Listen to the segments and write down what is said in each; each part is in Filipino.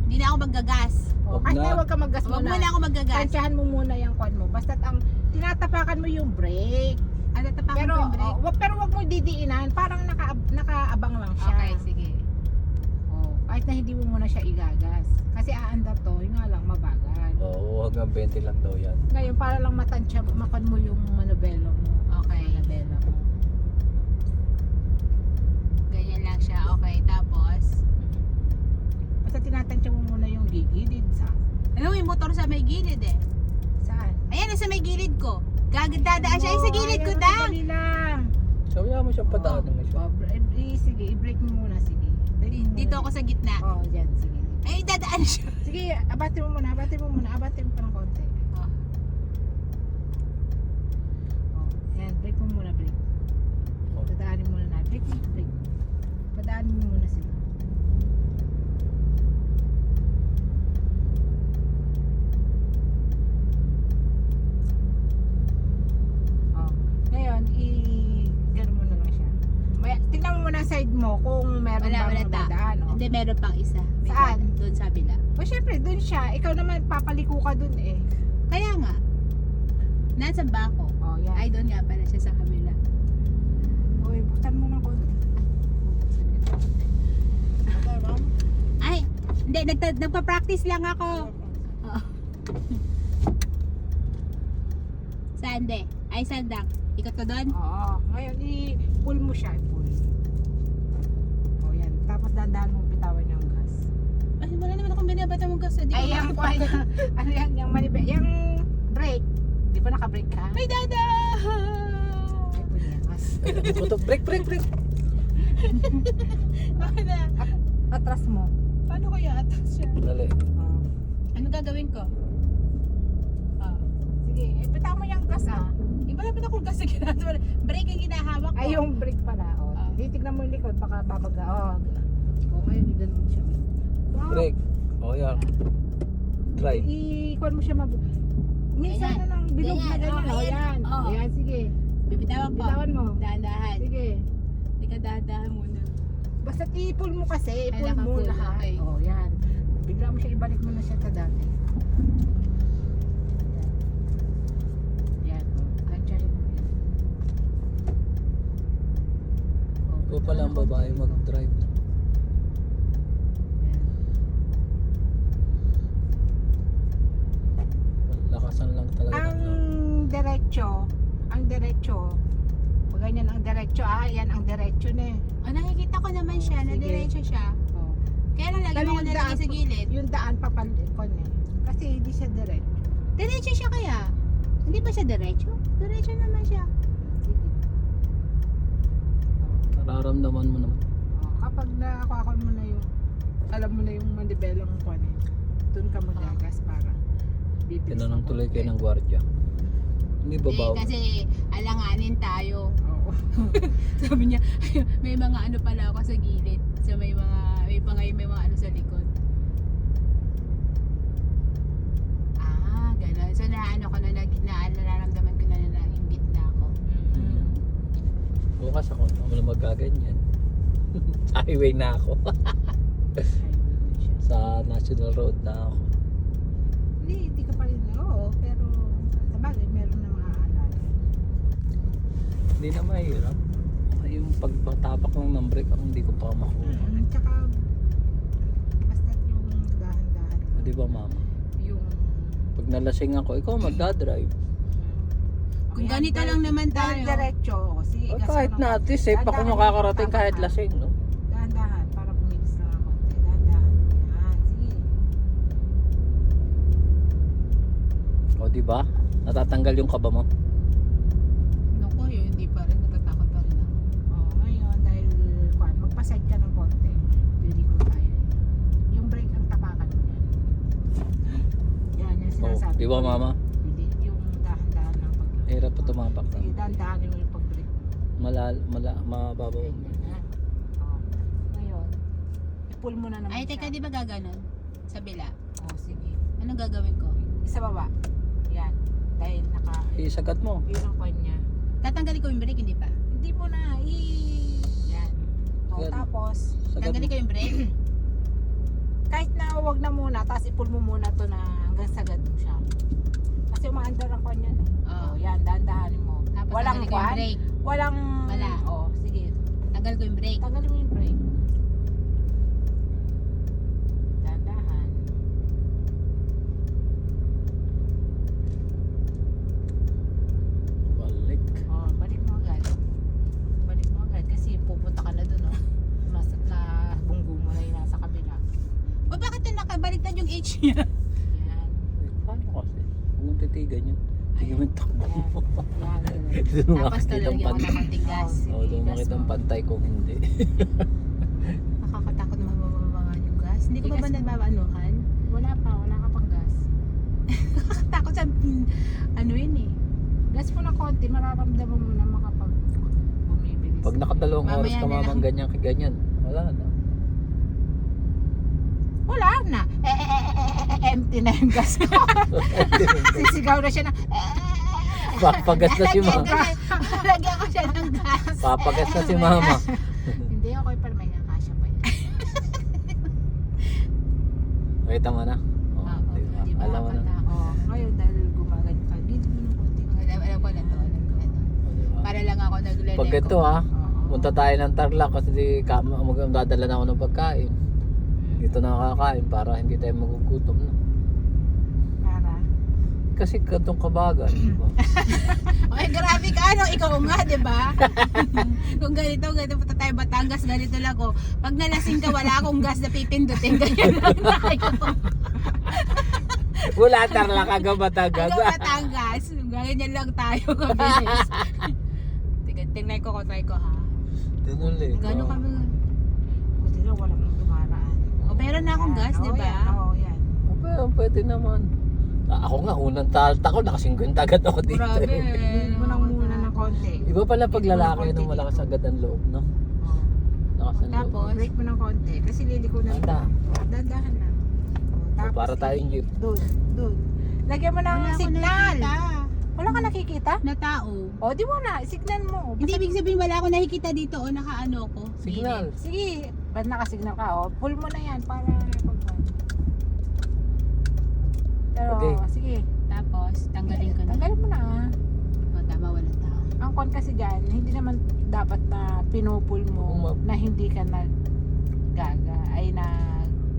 Hindi na ako maggagas. O, Wag kahit na. na huwag ka maggas Huwag muna. muna ako maggagas. Tansyahan mo muna yung kwan mo. Basta't ang tinatapakan mo yung brake. Ano, tapakan Pero, ko yung brake? pero wag mo didiinan. Parang nakaabang lang siya. Okay, sige. Oh, kahit na hindi mo muna siya igagas. Kasi aandar to, yun nga lang mabagal. Oo, hanggang 20 lang daw yan. Ngayon, para lang matansya, makan mo yung manubelo mo. Okay. Manubela mo. Ganyan lang siya. Okay, tapos? Basta tinatansya mo muna yung gigilid sa... Ano, yung motor sa may gilid eh. Saan? Ayan, sa may gilid ko. Dadaan siya. Ay, sa gilid ko, da. Dali lang. Sabihan mo siyang padaanan mo siya. Sige, i-break mo muna, sige. Break mo Dito muna. ako sa gitna. Oo, dyan, sige. Ay, dadaan siya. Sige, abatin mo muna, abatin mo pa ng konti. Oh. Oh, yan, break mo muna, break. Oh. Padaanin mo na, break. Padaanin mo muna sila. Oh, ngayon, gano'n mo na lang siya. Tingnan mo muna side mo kung meron Wala bang ta. dadaan. Oh. Hindi, meron pang isa. May Saan? Doon sa bila. O syempre, dun siya. Ikaw naman, papaliko ka dun eh. Kaya nga. Nasa ba ako? Oh, yan. Ay, doon nga pala siya sa kabila. Uy, buksan mo ng konti. Ay, hindi. Nagpa-practice lang ako. Oo. Sande. Ay, sandang. Ikot ko doon. Oo. Ngayon, i-pull mo siya. I-pull. O yan. Tapos dandahan mo bitawan yung gas. Ay, wala naman akong binabata mong gas. Di Ay, yung ano yan, yung manibe, yung brake. Di ba naka-brake ka? May dada! Ay, pull yan. Break. Bakit na? Atras mo. Paano kaya atas siya? Dali. Oh. Ano gagawin ko? Sige, bitaw mo yung gas ah. Iba naman akong gas na ginagawa. Brake ang ginahawak ko. Ay, yung brake pala. O, titignan mo yung likod, baka babaga. O, ngayon, ganun siya. Wow. Break. Oh, yan. Drive. I-kuhan mo siya minsan Ganyan. na ng bilog na Ganyan. ganyan. Oh, O, ayan. yan. Oh. Ayan, sige. Bibitawan ko. Bitawan mo. Dahan-dahan. Sige. Hindi ka dahan-dahan muna. Basta i-pull mo kasi. Ay, I-pull mo naka-pull, lahat. okay. O, yan. Bigla mo siya, ibalik mo na siya sa dati. Yan. O, kansyahin mo yan. O, Ikaw pala ang babae mag-drive. Yan. Lakasan lang talaga. Ang diretso, pag ganyan ang diretso, yan ang diretso na eh. Oh, nakikita ko naman siya. Sige. Nadiretso siya. Oh. Kaya lang lagi Dali mo ko yung nalagay daan sa po. gilid. Yung daan papalikon eh. Kasi hindi siya diretso. Diretso siya kaya? Hindi ba siya diretso? Diretso naman siya. Sige. Nararamdaman mo naman. Kapag nakakuha mo na yung, alam mo na yung mandibelang kwan eh, doon ka magagas para bibilis. Tinanong na tuloy konti. kayo ng gwardiya. Hindi ba Hindi, baw? kasi alanganin tayo. Oo. Sabi niya, may mga ano pala ako sa gilid. So may mga ano sa likod. Ah, gano'n. So naano ko na nararamdaman ko na yung gitna ko. Bukas ako. Ako na magkaganyan. Highway na ako. Highway na siya. Sa National Road na ako. Hindi ka pa rin oo, pero sa bagay, meron na maaalala. Hindi na mahirap. Yung pagpatapak lang ng brake ang hindi ko pa makuha. Tsaka, basta yung dahan-dahan. Di ba mama? Yung, Pag nalasing ako, ikaw magdadrive. Kung ganito lang naman dahil tayo. diretso, sige, Oh, gas kahit mo na at least safe ako Dahan-dahan, makakarating kahit tama ka. lasing, no? Dahan-dahan, para bumilis na ako. Dahan-dahan. Yan, sige. O di ba? Natatanggal yung kaba mo. Naku, yun, hindi pa rin. Natatakot pa rin ako. Ngayon, dahil magpaside ka ng konti, pwede ko tayo. Yung brake ang tapakan mo yan. Yan, yung Oh, sinasabi. di ba ko. mama? Hindi, yung dahan-dahan lang pag Hirap pa tumapak na. sige, dahan-dahan yung pag-brake. Mababaw. Yan. Ngayon, i-pull mo na naman Ay, teka, siya. di ba gaganon? Sa bila. Sige. Anong gagawin ko? Sa baba. Yan. Dahil Isagat mo. yun ang kwan niya. Tatanggalin ko yung brake, hindi pa. Hindi mo na yan. Yan. Tapos, Sagat Tanggalin mo. ko yung brake. kahit na wag na muna, tapos i-pull mo muna to na hanggang sagad mo siya. Kasi umaandar ang kanya eh. Oo. Yan, dahan-dahanin mo. Tapos Walang tanggalin ko yung kwan? brake. Walang... Wala. Oh, sige. Tanggal ko yung brake. Tanggalin mo yung brake. Dahan-dahan. Balik. Oh, balik mo agad. Balik mo agad kasi pupunta ka na dun, oh. Mas na bunggo mo na yung nasa kabila. O bakit yung nakabaliktad yung H niya? Yan. Paano kasi? Huwag mong titigan yun. Tignan mo yung takbo Yan. mo. Yan. ganun. Doon Tapos makikita ang talagyan ko pantay. ng konting gas. Oo, doon makita ang pantay kung hindi. Nakakatakot naman mababa yung gas. Hindi ko Yung pa ba gas mo. nababaanuhan? Wala ka pang gas. Nakakatakot sa ano yun eh. Gas mo ng konti, mararamdaman mo na makapag bumibilis. Pag nakadalawang Mamaya oras ka na lang. mamang ganyan kaganyan, wala na. Wala na. Empty na yung gas ko. Sisigaw na siya na. Papagas na si mama. Lagyan ko siya ng gas. Papagas na si mama. Hindi ako pa may nakasya pa yan. Nakita mo na? Oo, Oo, diba? di ba? Alam mo na. Oh, ngayon dahil gumaganyan ka, bili mo ng konti. Alam ko na to. Alam ko na to. Oo, diba? Para lang ako nagleleko. Pag ito ha, Oo. punta tayo ng Tarlac kasi dadala na ako ng pagkain. Dito na kakain para hindi tayo magugutom na. Para. Kasi katong kabagan, diba? Ay, grabe ka, ano? Ikaw nga, di ba? Kung ganito punta tayo Batangas, ganito lang ko. Pag nalasing ka, wala akong gas na pipindutin. Ganyan lang tayo. Wala Tarlac hanggang Batangas. Hanggang Batangas. Ganyan lang tayo. Kabilis. Tingnan ko, try ko ha. Doon ulit. Gano'n kami. Buti na walang dumaraan. O, meron na akong gas, di ba? Oo, yan. Okay, pwede naman. Ako nga, unang talta ko, naka-50 agad ako dito. Grabe. Bili mo nang muna ng konti. Iba pala pag lalaki nung malakas agad ang loob, no? Oo. Lakas ang loob. Tapos, Break mo ng konti. Kasi liliko na. Anda. Dandahan lang. O, para tayong jeep. Doon. Lagyan mo ng wala akong signal. nakikita Wala ka nakikita? na tao. O, di mo na. Signal mo. Hindi ibig sabihin wala akong nakikita dito o nakaano ko. Signal. Sige. Ba't nakasignal ka? O, pull mo na yan para pag... Pero, Okay. sige. Tapos, tanggalin ko na. Tanggalin mo na. O, tama, walang tao. Ang con kasi dyan, hindi naman dapat na pinupul mo na hindi ka naggaga ay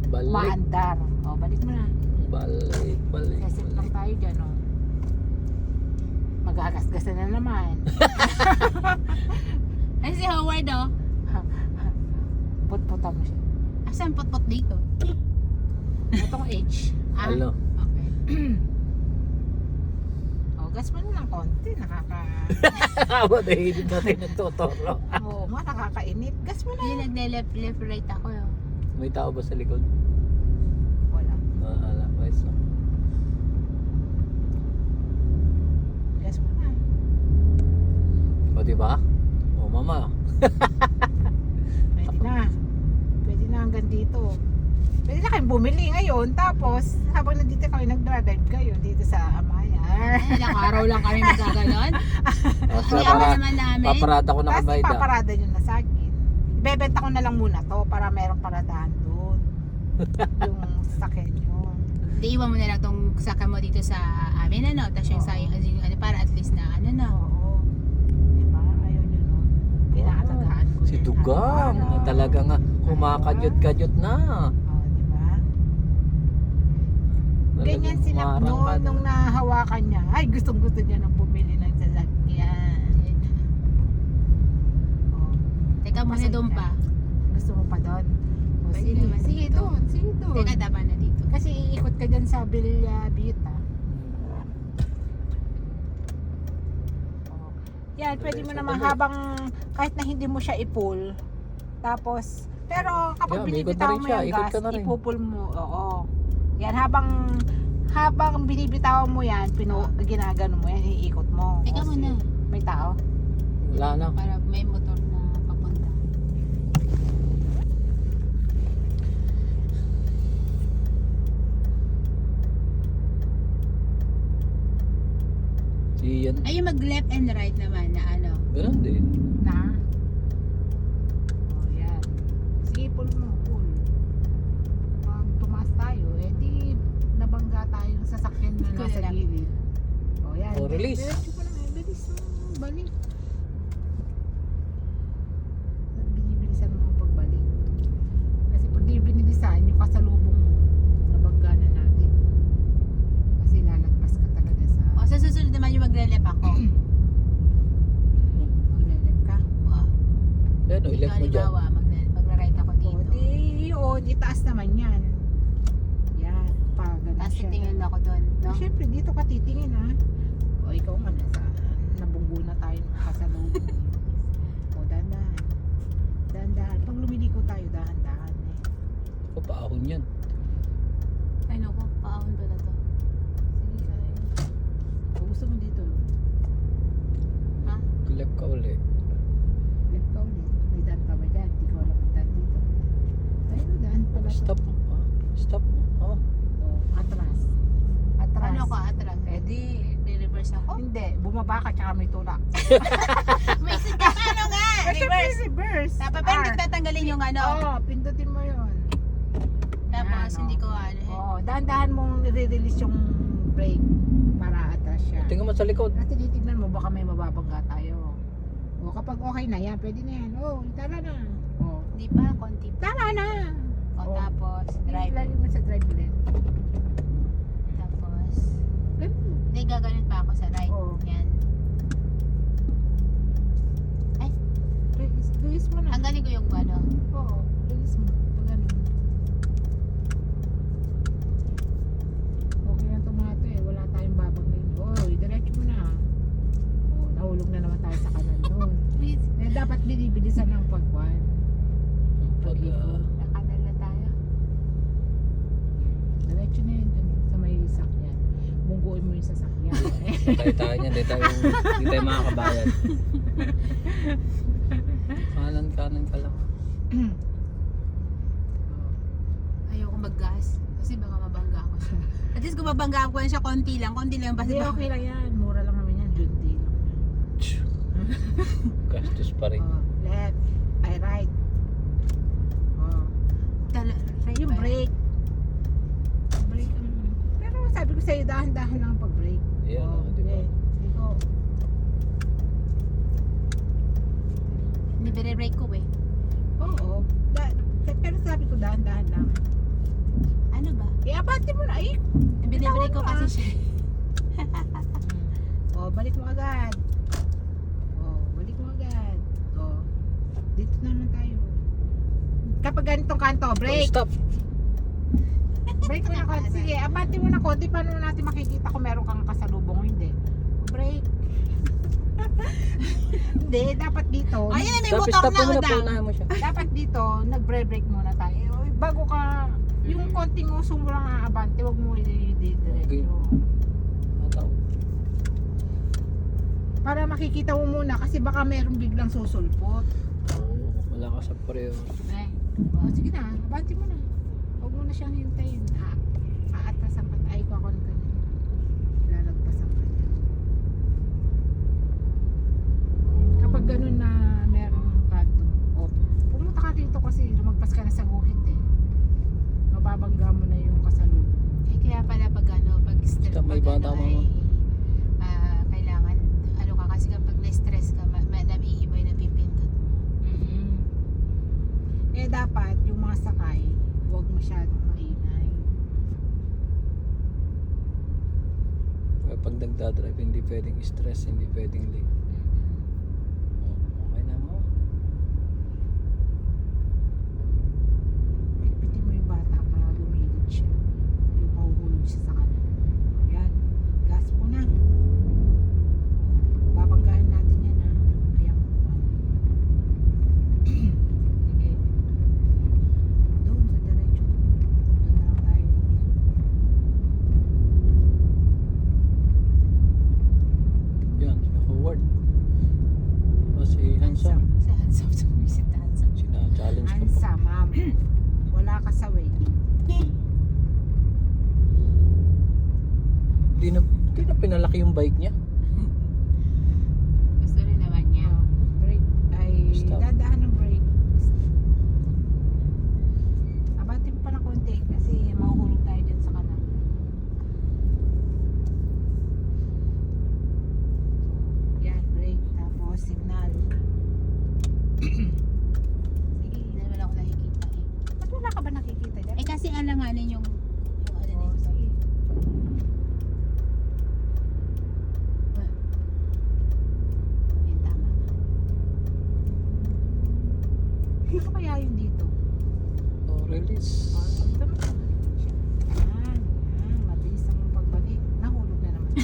Balik. maandar. O, balik mo na. Balik. Kasi lang tayo dyan, o. Magagasgasan na naman. Ay, si Howard oh. Put-puta mo siya. Asan pot-pot dito? Itong H. Ano? Okay. O, gas mo na ng konti. Ako, nahilig natin ng totoro. Oo nga, nakakainit. Gas mo na. Hindi, nagle-left right ako. Oh. May tao ba sa likod? Wala. Wala. Pwes. Gas mo na. O, diba? O, mama. Pwede na. Pwede na hanggang dito. Pwede na kayong bumili ngayon. Tapos, habang nandito kayo, nag-drive kayo dito sa Amaya. Ilang araw lang kami magkaganon. Tapos, Kaya naman namin. paparada ko na Tapos kabayda. ipaparada nyo na sa akin. Ibebenta ko na lang muna to para merong paradahan doon. Yung sasakyan nyo. Di iwan mo na lang tong saka mo dito sa amin ano. Tapos yung Oo. sayang ano, para at least na ano na. Oo. Diba? Ayaw nyo nun. Pinakatagaan ko. Si yan. Dugang. Ano? Talaga nga, kumakadyot-kadyot na. Oo, diba? Ganyan Talagang sila umarang ka noon na. nung nahawakan niya. Ay, gustong-gusto niya nang bumili ng sasakyan. Oh, Teka muna Masaya doon ka. pa. gusto mo pa doon? O, Pwede sige, naman sige dito. doon, sige doon. Teka, tama na dito. Kasi iikot ka dyan sa Villa Vita. Oh. Yan, pwede mo naman habang kahit na hindi mo siya i-pull. Tapos, pero kapag Yeah, may ikot na binibitaw rin mo siya, yung ikot gas, ka na rin. ipupull mo. Oo. Yan, habang binibitaw mo yan, ginagano mo yan, iikot mo. Teka O, muna. sige. May tao? Wala na. Para may motor na papunta. Si yan. Ay, yung mag left and right naman na ano. Ganun din. Na? O, yan. Sige, pull mo, pull. Pag tumaas tayo, eh di nabangga tayo sa sasakyan na Ko nasa lang. gilid. O yan. O, release. Diretso ko lang eh. Bilis mo. Balik. Binibilisan mo ang pagbalik. Kasi pag di binilisan, yung kasalubong mo, nabangga na natin. Kasi lalagpas ka talaga sa... O sa susunod naman yung maglelep ako. Maglelep ka. Wow. Yan o, Ikaw, ilek mo dyan. halimbawa, magra-right ako O dito. di yun, itaas naman yan. Yan. Pa, ganun Tapos siya. titingin ako doon, no? Siyempre, dito ka titingin ha. O ikaw nga nasa nabunggo na tayo ng kasalubong. O dahan-dahan. Dahan-dahan. Pag lumiliko tayo, dahan-dahan eh. O, paahon yan. Ay, naku, paahon pala to. Sige, kaya. O gusto mo dito. Ha? Left ka uli. Left ka ulit. May daan pa ba dyan? Di ko alam ang daan dito. Ay, no, daan pala to. Stop mo. Ah, stop mo. Ah. O, atras. Atras. Paano ako atras? Eh di, Reverse ako? hindi. Bumaba ka tsaka may tulak. May sikat, ano nga? Reverse. Reverse. Tapos pero tatanggalin yung ano. Oo, pindutin mo yun. Tapos Yan, hindi oh. ko ano. Oo, dahan-dahan mong nire-release yung brake para atras siya. Tingnan mo sa likod. At tinitignan mo, baka may mababangga tayo. O kapag okay na yan, pwede na yan. O, tara na. O, Hindi pa, konti pa. tara na. O, Oh. tapos, drive. Lagi mo sa drive ulit. Tapos, Ganun. hindi gaganon pa ako sa right. Oo. Yan. Release mo na. Tanggalin ko yung ano. Oo, release mo. Pag ganun. Okay na tomato eh. Wala tayong babanggain. Oy, diretso mo na. O, nahulog na naman tayo sa kanan doon. Please, Eh, dapat binibilisan ng pagwan. Pag, nakanan na tayo. Diretso na yun dun sa may sakyan. Bungguin mo yung sasakyan. patay tayo niyan. Di tayo makakabayan. Kanan ka lang. Ayoko mag-gas. Kasi baka mabangga ako siya. At least kung mabangga ako siya, konti lang basta Hindi, okay lang yan. Mura lang naman yan. Junti lang. Gastos pa rin. Oh, left. Ay, right. Oh. right Yung ba? brake. Brake ang... Pero sabi ko sa'yo, dahan-dahan lang ang pag-brake. Ayan, oh, di ba? Sige ko. Hindi break ko eh. Oo. Pero sabi ko, dahan-dahan lang. Ano ba? Abante mo na. Ay, Binibreak ko kasi siya. Oh, balik mo agad. Oh, balik mo agad. Oh. Dito naman tayo. Kapag ganitong kanto, Oh, break. stop. Break mo na konti. Sige, abante mo na konti. Paano natin makikita kung meron kang kasalubong o hindi? Break. Hindi, dapat dito. Ayun na, may Stop, motor stop na mo muna. udang. Paunahan mo siya. Dapat dito, nag-break muna tayo. Bago ka, yung konting uso mo lang aabante, wag mo Okay. i-diretso. Mataw. Para makikita mo muna kasi baka merong biglang susulpot. Oo, wala ka sa pareho. Eh, oh, sige na, abante mo na. Huwag mo na siyang hintayin. Aatasan ka, ay kakon ka na. Lalagpasan ka niya. Kapag ganun na merong kanto, pumunta ka dito kasi lumagpas ka na sa guhit eh. Mababangga mo na yung kasalubong. Eh, kaya pala pag stress, Stop, may bata mo. kailangan, ano ka kasi kapag na-stress ka, namiiboy na pipindot mo. Eh dapat yung mga sakay, huwag masyadong maingay. Pag nagdadrive, hindi pwedeng stress, hindi pwedeng late. Okay na mo. Pitpitin mo yung bata para lumilid siya. Yung mahuhulog siya sa kanan. Ayan, gas mo na. Babanggaan natin yan ha. Ayan mo. Sige. Doon sa diretso. Doon na lang tayo. Yan, forward. O si Handsome. Sa handsome, sa visit handsome. Sina-challenge ka pa. Ansa, ma'am. Wala ka sa way. Hindi na pinalaki yung bike niya. Gusto rin naman niya. Brake. Ay, Stop. dadahan ng brake. Abante mo pa na konti kasi mahuhulog ka ba nakikita dyan? Eh kasi alanganin yung ano Oo, dito. sige. Yun, tama. Ano kaya yun dito? Oh, release. Ito na. Yan. Mabilis ang pagbalik. Nahulog na naman.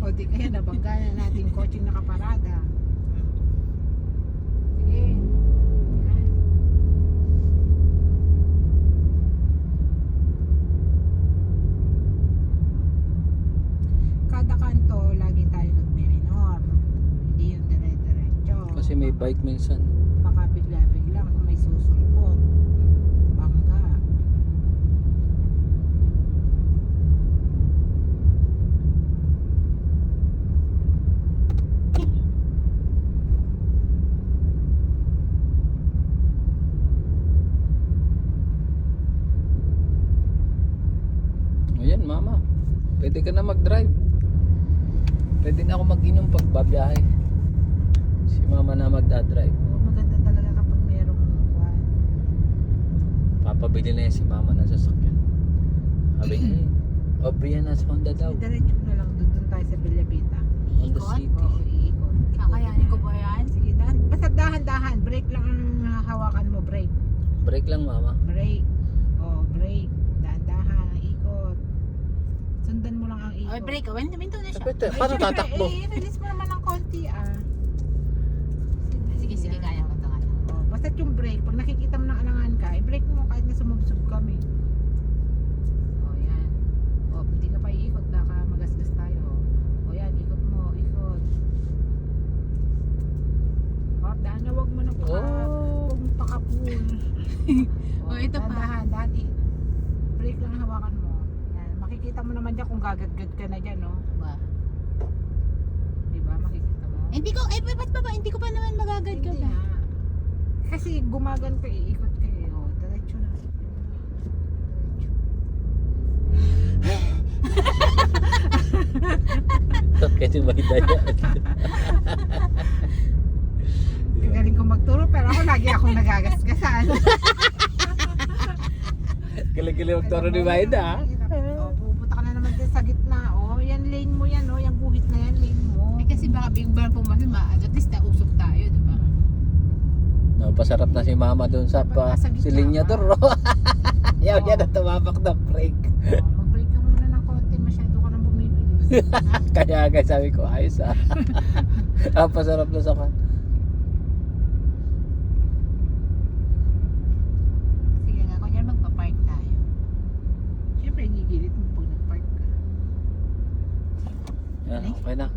O di kaya nabangga na natin yung coaching nakaparada. Sige. Yan. Kada kanto, lagi tayo nagme-minor. Hindi yung dire-diretso. Kasi may bike minsan. Baka bigla-bigla kung may susulpot. Bangga. Ayan, mama. Pwede ka na mag-drive. Pwede na ako mag-inom pag babiyahe. Si mama na magdadrive. Oo, maganda talaga kapag merong kwan. Papabili na yan si mama ng sasakyan. Sabi niya, Obi yan nasa Honda daw. Diretso na lang doon tayo sa Bellavita. Honda Iikot? City. Oo, iikot. Kakayanin ko ba yan? Sige, dahan. Basta dahan-dahan. Brake lang ang hawakan mo. Brake. Break lang mama. Brake. Oo, brake. Dahan-dahan. Ikot. Sundan mo lang ang ikot. Oy, break. Minto na siya. Pwede, paano Syempre, tatakbo? release mo naman ng konti Sige, kaya ko ito. Oh, basta yung brake, pag nakikita mo ng alangan ka, i-brake mo kahit na sumubsob kami. Oh, yan. Oh, hindi ka pa iikot, baka magasgas tayo. Oh, yan, ikot mo, ikot. Oh, daan na, wag mo na Oh. huwag mo paka-pull. Oh, ito pa. Dahan, brake lang ang hawakan mo. Yan, makikita mo naman dyan kung gagadgad ka na dyan, no? Ba? Diba, makikita mo? Hindi ko, ba't ba? Hindi ko pa naman magagad ka Hindi ba? nga. Kasi gumagan ka, iikot ka eh. Oh, diretso na. Diretso. Kasi may daya. Galing ko magturo pero ako lagi akong nagagasgasan. Galing-galing magturo ni Maida ha. Oh, pupunta ka na naman dyan sa gitna. Oh, yan lane mo yan, oh. Yung guhit na yan, lane mo. Eh kasi baka big bang pumasok, at least nausok tayo, di ba? No, pasarap na si mama doon sa si Linyador. Yaw, yan na tumapak ng brake. Oh, mag-brake ka muna ng konti, masyado ka nang bumibilis. Kaya guys, sabi ko, ayos ah. Pasarap na sa kan. Sige nga, kunyari magpa-park tayo. Siyempre, gigilit mo pag nag-park ka. Yan, okay na.